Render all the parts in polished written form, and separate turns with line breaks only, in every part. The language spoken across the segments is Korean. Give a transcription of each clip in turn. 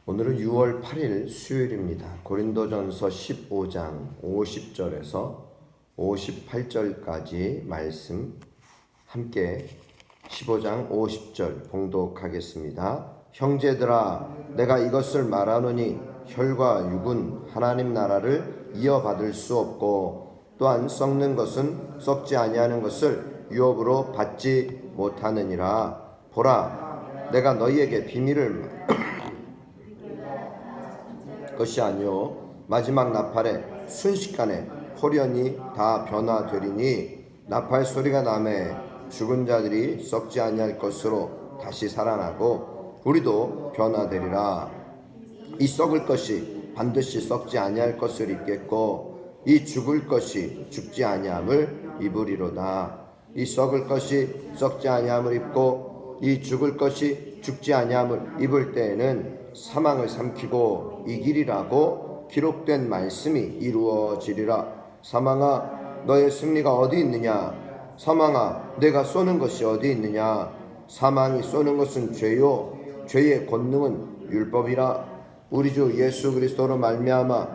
오늘은 6월 8일 수요일입니다. 고린도전서 15장 50절에서 58절까지 말씀 함께 15장 50절 봉독하겠습니다. 형제들아, 내가 이것을 말하노니 혈과 육은 하나님 나라를 이어받을 수 없고, 또한 썩는 것은 썩지 아니하는 것을 유업으로 받지 못하느니라. 보라, 내가 너희에게 비밀을 것이 아니요 마지막 나팔에 순식간에 홀연히 다 변화되리니, 나팔 소리가 나매 죽은 자들이 썩지 아니할 것으로 다시 살아나고 우리도 변화되리라. 이 썩을 것이 반드시 썩지 아니할 것을 입겠고, 이 죽을 것이 죽지 아니함을 입으리로다. 이 썩을 것이 썩지 아니함을 입고 이 죽을 것이 죽지 아니함을 입을 때에는 사망을 삼키고 이기리라고 기록된 말씀이 이루어지리라. 사망아, 너의 승리가 어디 있느냐? 사망아, 내가 쏘는 것이 어디 있느냐? 사망이 쏘는 것은 죄요, 죄의 권능은 율법이라. 우리 주 예수 그리스도로 말미암아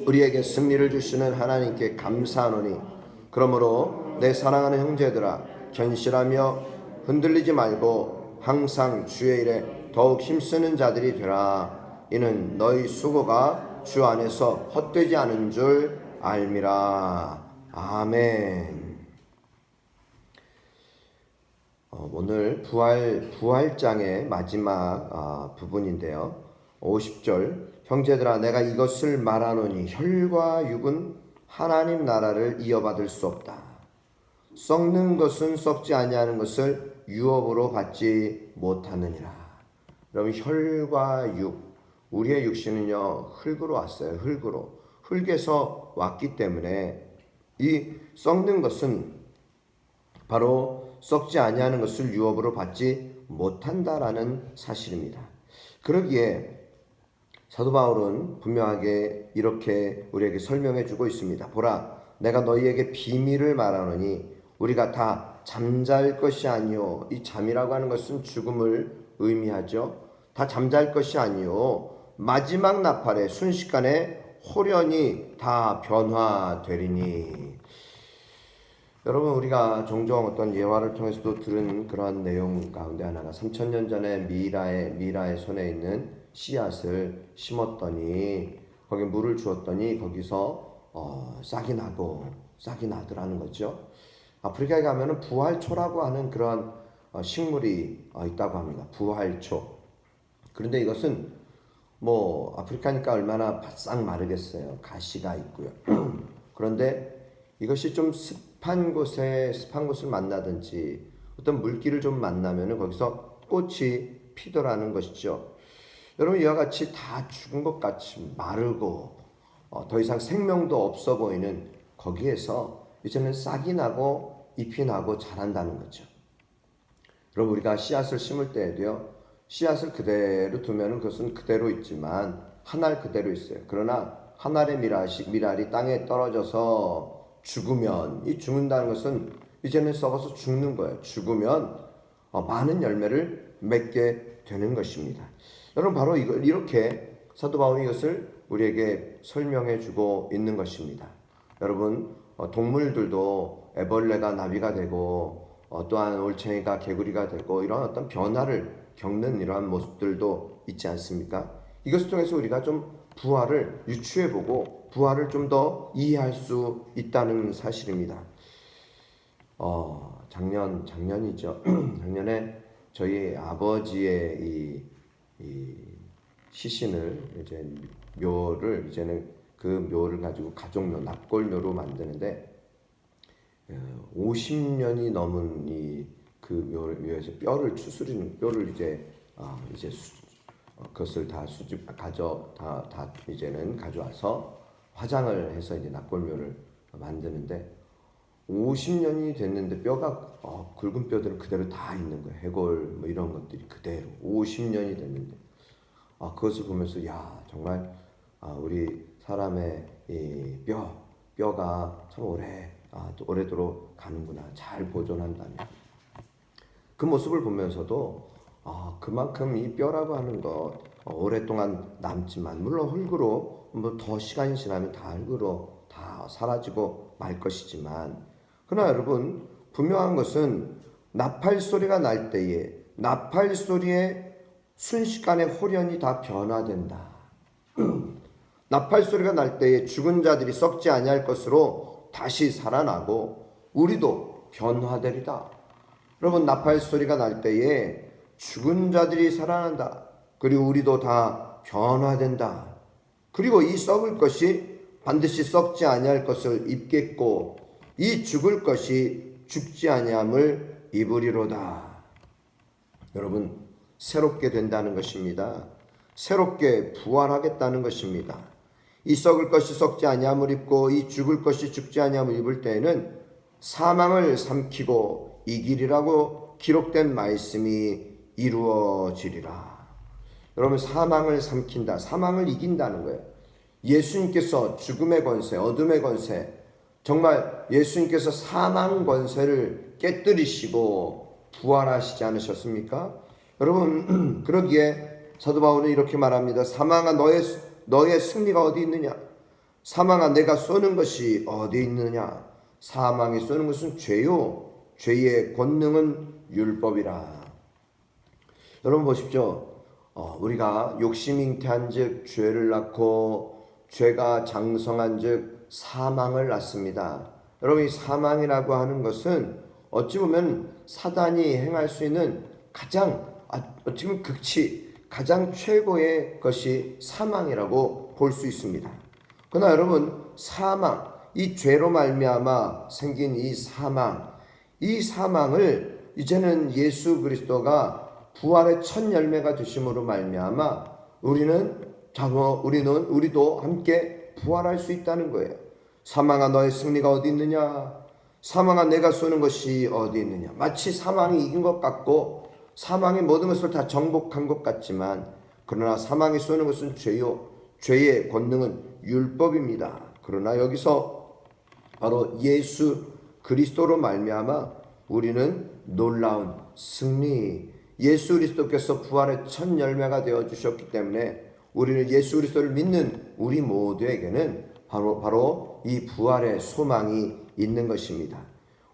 우리에게 승리를 주시는 하나님께 감사하노니, 그러므로 내 사랑하는 형제들아, 견실하며 흔들리지 말고 항상 주의 일에 더욱 힘쓰는 자들이 되라. 이는 너희 수고가 주 안에서 헛되지 않은 줄 알미라. 아멘. 오늘 부활장의 마지막 부분인데요. 50절, 형제들아, 내가 이것을 말하노니 혈과 육은 하나님 나라를 이어받을 수 없다. 썩는 것은 썩지 아니하는 것을 유업으로 받지 못하느니라. 여러분, 혈과 육, 우리의 육신은요 흙으로 왔어요. 흙에서 왔기 때문에 이 썩는 것은 바로 썩지 아니하는 것을 유업으로 받지 못한다라는 사실입니다. 그러기에 사도 바울은 분명하게 이렇게 우리에게 설명해 주고 있습니다. 보라, 내가 너희에게 비밀을 말하노니 우리가 다 잠잘 것이 아니요. 이 잠이라고 하는 것은 죽음을 의미하죠. 다 잠잘 것이 아니요 마지막 나팔에 순식간에 홀연히 다 변화되리니. 여러분, 우리가 종종 어떤 예화를 통해서도 들은 그러한 내용 가운데 하나가 3000년 전에 미라의 손에 있는 씨앗을 심었더니 거기에 물을 주었더니 거기서 싹이 나더라는 거죠. 아프리카에 가면은 부활초라고 하는 그런 식물이 있다고 합니다. 부활초. 그런데 이것은 아프리카니까 얼마나 바싹 마르겠어요. 가시가 있고요. 그런데 이것이 좀 습한 곳을 만나든지 어떤 물기를 좀 만나면은 거기서 꽃이 피더라는 것이죠. 여러분, 이와 같이 다 죽은 것 같이 마르고 더 이상 생명도 없어 보이는 거기에서 이제는 싹이 나고 잎이 나고 자란다는 거죠. 여러분, 우리가 씨앗을 심을 때에도요, 씨앗을 그대로 두면 그것은 그대로 있지만 한 알 그대로 있어요. 그러나 한 알의 미랄이 땅에 떨어져서 죽으면, 이 죽는다는 것은 이제는 썩어서 죽는 거예요. 죽으면 많은 열매를 맺게 되는 것입니다. 여러분, 바로 이렇게 사도 바울이 이것을 우리에게 설명해 주고 있는 것입니다. 여러분, 동물들도 애벌레가 나비가 되고 또한 올챙이가 개구리가 되고 이런 어떤 변화를 겪는 이러한 모습들도 있지 않습니까? 이것을 통해서 우리가 좀 부활을 유추해보고 부활을 좀 더 이해할 수 있다는 사실입니다. 작년이죠. 작년에 저희 아버지의 이 시신을 이제 묘를 이제는 그 묘를 가지고 가족묘, 납골묘로 만드는데 50년이 넘은 그 묘에서 뼈를 그것을 다 이제는 가져와서 화장을 해서 이제 납골묘를 만드는데 50년이 됐는데 뼈가 굵은 뼈들은 그대로 다 있는 거예요. 해골 이런 것들이 그대로 50년이 됐는데 그것을 보면서 정말 우리 사람의 이 뼈가 참 오래도록 가는구나. 잘 보존한다면. 그 모습을 보면서도 그만큼 이 뼈라고 하는 것, 오랫동안 남지만 물론 흙으로 뭐 더 시간이 지나면 다 흙으로 다 사라지고 말 것이지만, 그러나 여러분 분명한 것은 나팔 소리가 날 때에 나팔 소리에 순식간에 홀연이 다 변화된다. 나팔 소리가 날 때에 죽은 자들이 썩지 아니할 것으로 다시 살아나고 우리도 변화되리다. 여러분 나팔 소리가 날 때에 죽은 자들이 살아난다. 그리고 우리도 다 변화된다. 그리고 이 썩을 것이 반드시 썩지 아니할 것을 입겠고 이 죽을 것이 죽지 아니함을 입으리로다. 여러분 새롭게 된다는 것입니다. 새롭게 부활하겠다는 것입니다. 이 썩을 것이 썩지 아니함을 입고 이 죽을 것이 죽지 아니함을 입을 때에는 사망을 삼키고 이기리라고 기록된 말씀이 이루어지리라. 여러분 사망을 삼킨다, 사망을 이긴다는 거예요. 예수님께서 죽음의 권세, 어둠의 권세, 정말 예수님께서 사망 권세를 깨뜨리시고 부활하시지 않으셨습니까? 여러분 그러기에 사도 바울은 이렇게 말합니다. 사망아 너의 승리가 어디 있느냐? 사망아 내가 쏘는 것이 어디 있느냐? 사망이 쏘는 것은 죄요, 죄의 권능은 율법이라. 여러분 보십시오. 우리가 욕심 잉태한즉 죄를 낳고 죄가 장성한즉 사망을 낳습니다. 여러분 이 사망이라고 하는 것은 어찌 보면 사단이 행할 수 있는 가장 어찌 보면 극치, 가장 최고의 것이 사망이라고 볼 수 있습니다. 그러나 여러분 사망, 이 죄로 말미암아 생긴 이 사망을 이제는 예수 그리스도가 부활의 첫 열매가 되심으로 말미암아 우리도 함께 부활할 수 있다는 거예요. 사망아 너의 승리가 어디 있느냐? 사망아 내가 쏘는 것이 어디 있느냐? 마치 사망이 이긴 것 같고 사망의 모든 것을 다 정복한 것 같지만, 그러나 사망이 쏘는 것은 죄요, 죄의 권능은 율법입니다. 그러나 여기서 바로 예수 그리스도로 말미암아 우리는 놀라운 승리, 예수 그리스도께서 부활의 첫 열매가 되어 주셨기 때문에 우리는 예수 그리스도를 믿는 우리 모두에게는 바로 이 부활의 소망이 있는 것입니다.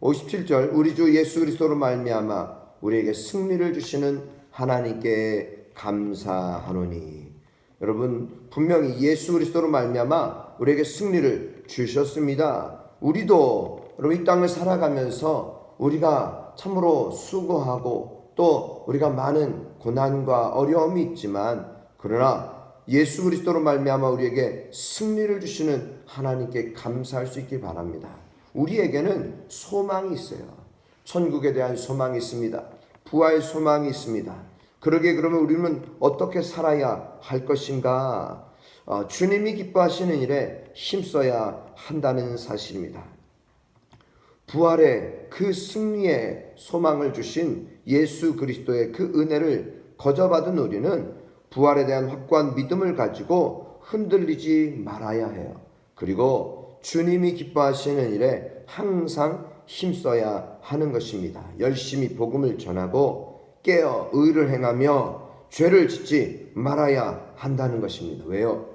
57절 우리 주 예수 그리스도로 말미암아 우리에게 승리를 주시는 하나님께 감사하노니. 여러분 분명히 예수 그리스도로 말미암아 우리에게 승리를 주셨습니다. 우리도 여러분 이 땅을 살아가면서 우리가 참으로 수고하고 또 우리가 많은 고난과 어려움이 있지만, 그러나 예수 그리스도로 말미암아 우리에게 승리를 주시는 하나님께 감사할 수 있길 바랍니다. 우리에게는 소망이 있어요. 천국에 대한 소망이 있습니다. 부활의 소망이 있습니다. 그러면 우리는 어떻게 살아야 할 것인가? 주님이 기뻐하시는 일에 힘써야 한다는 사실입니다. 부활의 그 승리의 소망을 주신 예수 그리스도의 그 은혜를 거저받은 우리는 부활에 대한 확고한 믿음을 가지고 흔들리지 말아야 해요. 그리고 주님이 기뻐하시는 일에 항상 힘써야 하는 것입니다. 열심히 복음을 전하고 깨어 의를 행하며 죄를 짓지 말아야 한다는 것입니다. 왜요?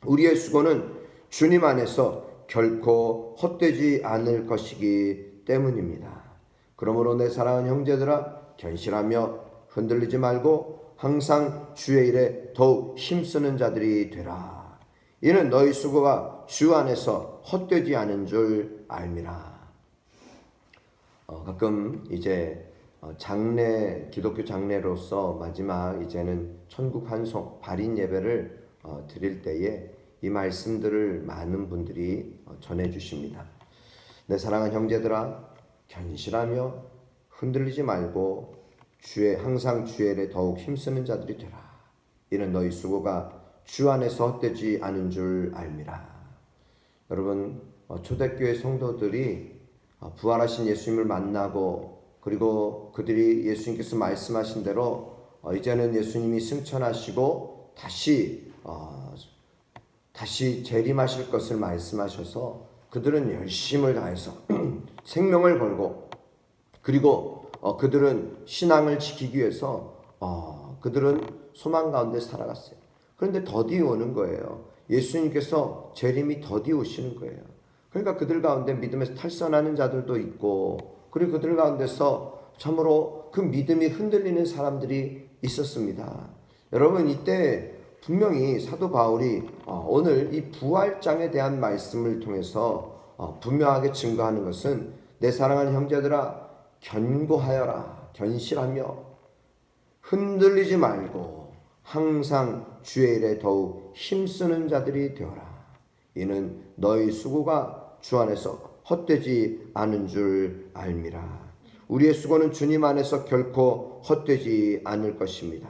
우리의 수고는 주님 안에서 결코 헛되지 않을 것이기 때문입니다. 그러므로 내 사랑하는 형제들아 견실하며 흔들리지 말고 항상 주의 일에 더욱 힘쓰는 자들이 되라. 이는 너희 수고가 주 안에서 헛되지 않은 줄 알미라. 가끔 이제 기독교 장례로서 마지막 이제는 천국 환송 발인 예배를 드릴 때에 이 말씀들을 많은 분들이 전해 주십니다. 내 사랑하는 형제들아 견실하며 흔들리지 말고 항상 주의 일에 더욱 힘쓰는 자들이 되라. 이는 너희 수고가 주 안에서 헛되지 않은 줄 알미라. 여러분 초대교회 성도들이 부활하신 예수님을 만나고 그리고 그들이 예수님께서 말씀하신 대로 이제는 예수님이 승천하시고 다시 재림하실 것을 말씀하셔서 그들은 열심을 다해서 생명을 걸고, 그리고 그들은 신앙을 지키기 위해서 그들은 소망 가운데 살아갔어요. 그런데 더디 오는 거예요. 예수님께서 재림이 더디 오시는 거예요. 그러니까 그들 가운데 믿음에서 탈선하는 자들도 있고, 그리고 그들 가운데서 참으로 그 믿음이 흔들리는 사람들이 있었습니다. 여러분, 이때 분명히 사도 바울이 오늘 이 부활장에 대한 말씀을 통해서 분명하게 증거하는 것은, 내 사랑하는 형제들아 견고하여라, 견실하며 흔들리지 말고 항상 주의 일에 더욱 힘쓰는 자들이 되어라. 이는 너희 수고가 주 안에서 헛되지 않은 줄 알미라. 우리의 수고는 주님 안에서 결코 헛되지 않을 것입니다.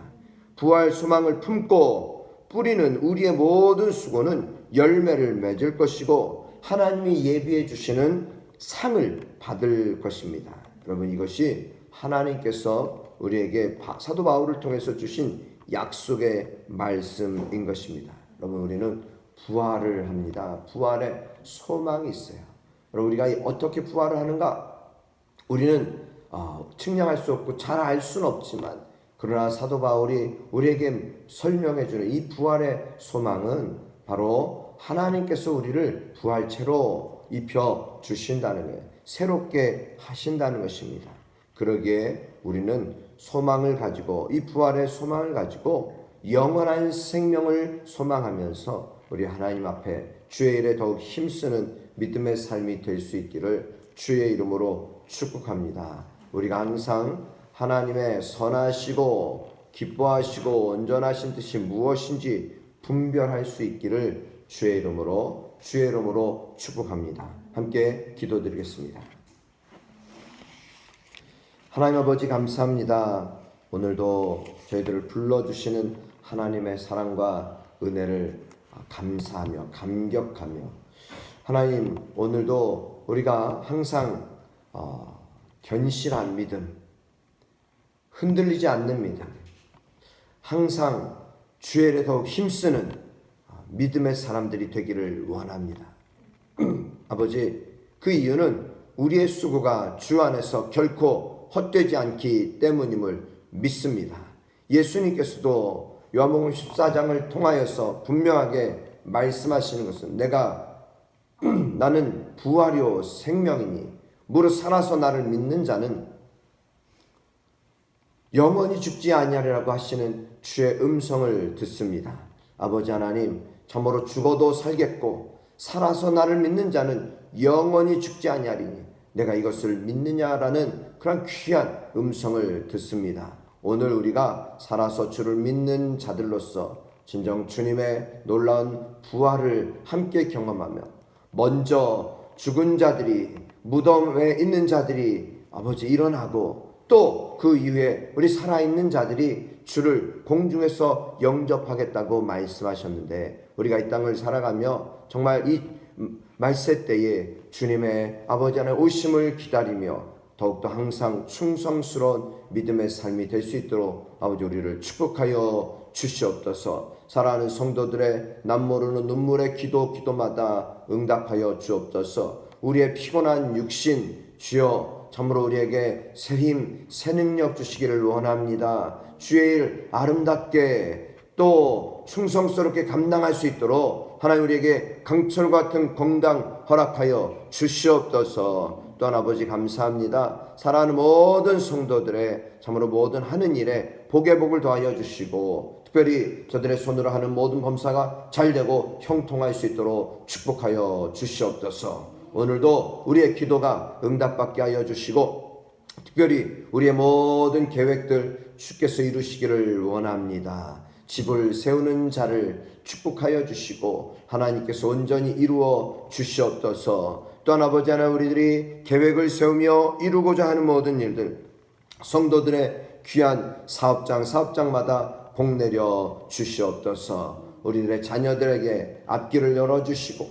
부활 소망을 품고 뿌리는 우리의 모든 수고는 열매를 맺을 것이고 하나님이 예비해 주시는 상을 받을 것입니다. 여러분, 이것이 하나님께서 우리에게 사도 바울을 통해서 주신 약속의 말씀인 것입니다. 여러분, 우리는 부활을 합니다. 부활에 소망이 있어요. 여러분, 우리가 어떻게 부활을 하는가? 우리는 측량할 수 없고 잘 알 수는 없지만, 그러나 사도 바울이 우리에게 설명해 주는 이 부활의 소망은 바로 하나님께서 우리를 부활체로 입혀 주신다는 거예요. 새롭게 하신다는 것입니다. 그러기에 우리는 소망을 가지고, 이 부활의 소망을 가지고 영원한 생명을 소망하면서 우리 하나님 앞에 주의 일에 더욱 힘쓰는 믿음의 삶이 될 수 있기를 주의 이름으로 축복합니다. 우리가 항상 하나님의 선하시고 기뻐하시고 온전하신 뜻이 무엇인지 분별할 수 있기를 주의 이름으로 축복합니다. 함께 기도드리겠습니다. 하나님 아버지, 감사합니다. 오늘도 저희들을 불러주시는 하나님의 사랑과 은혜를 감사하며 감격하며, 하나님, 오늘도 우리가 항상 견실한 믿음, 흔들리지 않는 믿음, 항상 주의 일에 더욱 힘쓰는 믿음의 사람들이 되기를 원합니다. 아버지, 그 이유는 우리의 수고가 주 안에서 결코 헛되지 않기 때문임을 믿습니다. 예수님께서도 요한복음 14장을 통하여서 분명하게 말씀하시는 것은, 나는 부활이요 생명이니 무릇 살아서 나를 믿는 자는 영원히 죽지 아니하리라고 하시는 주의 음성을 듣습니다. 아버지 하나님, 참으로 죽어도 살겠고 살아서 나를 믿는 자는 영원히 죽지 아니하리니 내가 이것을 믿느냐라는 그런 귀한 음성을 듣습니다. 오늘 우리가 살아서 주를 믿는 자들로서 진정 주님의 놀라운 부활을 함께 경험하며, 먼저 죽은 자들이, 무덤에 있는 자들이 아버지 일어나고, 또 그 이후에 우리 살아있는 자들이 주를 공중에서 영접하겠다고 말씀하셨는데, 우리가 이 땅을 살아가며 정말 이 말세 때에 주님의 아버지 하나님 오심을 기다리며 더욱더 항상 충성스러운 믿음의 삶이 될 수 있도록 아버지 우리를 축복하여 주시옵소서. 사랑하는 성도들의 남모르는 눈물의 기도마다 응답하여 주옵소서. 우리의 피곤한 육신 주여 참으로 우리에게 새 힘, 새 능력 주시기를 원합니다. 주의 일 아름답게 또 충성스럽게 감당할 수 있도록 하나님 우리에게 강철 같은 건강 허락하여 주시옵소서. 또한 아버지 감사합니다. 사랑하는 모든 성도들의 참으로 모든 하는 일에 복의 복을 더하여 주시고, 특별히 저들의 손으로 하는 모든 범사가 잘되고 형통할 수 있도록 축복하여 주시옵소서. 오늘도 우리의 기도가 응답받게 하여 주시고, 특별히 우리의 모든 계획들 주께서 이루시기를 원합니다. 집을 세우는 자를 축복하여 주시고 하나님께서 온전히 이루어 주시옵소서. 또한 아버지 하나님, 우리들이 계획을 세우며 이루고자 하는 모든 일들, 성도들의 귀한 사업장마다 복 내려 주시옵소서. 우리들의 자녀들에게 앞길을 열어주시고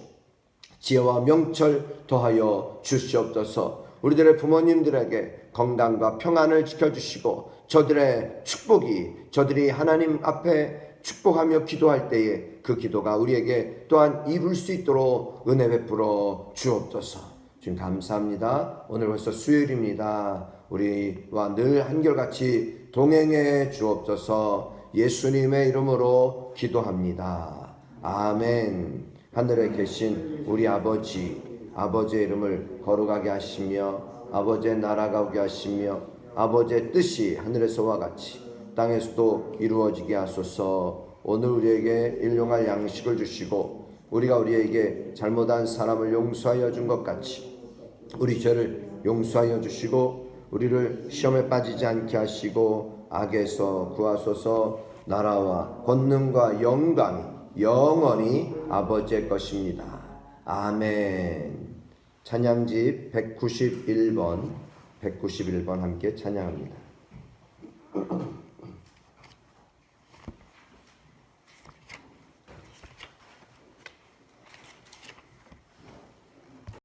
지혜와 명철 더하여 주시옵소서. 우리들의 부모님들에게 건강과 평안을 지켜주시고, 저들의 축복이, 저들이 하나님 앞에 축복하며 기도할 때에 그 기도가 우리에게 또한 이룰 수 있도록 은혜 베풀어 주옵소서. 주님 감사합니다. 오늘 벌써 수요일입니다. 우리와 늘 한결같이 동행해 주옵소서. 예수님의 이름으로 기도합니다. 아멘. 하늘에 계신 우리 아버지의 이름을 거룩하게 하시며 아버지의 나라가 오게 하시며 아버지의 뜻이 하늘에서와 같이 땅에서도 이루어지게 하소서. 오늘 우리에게 일용할 양식을 주시고 우리가 우리에게 잘못한 사람을 용서하여 준 것 같이 우리 죄를 용서하여 주시고 우리를 시험에 빠지지 않게 하시고 악에서 구하소서. 나라와 권능과 영광이 영원히 아버지의 것입니다. 아멘. 찬양집 191번 함께 찬양합니다.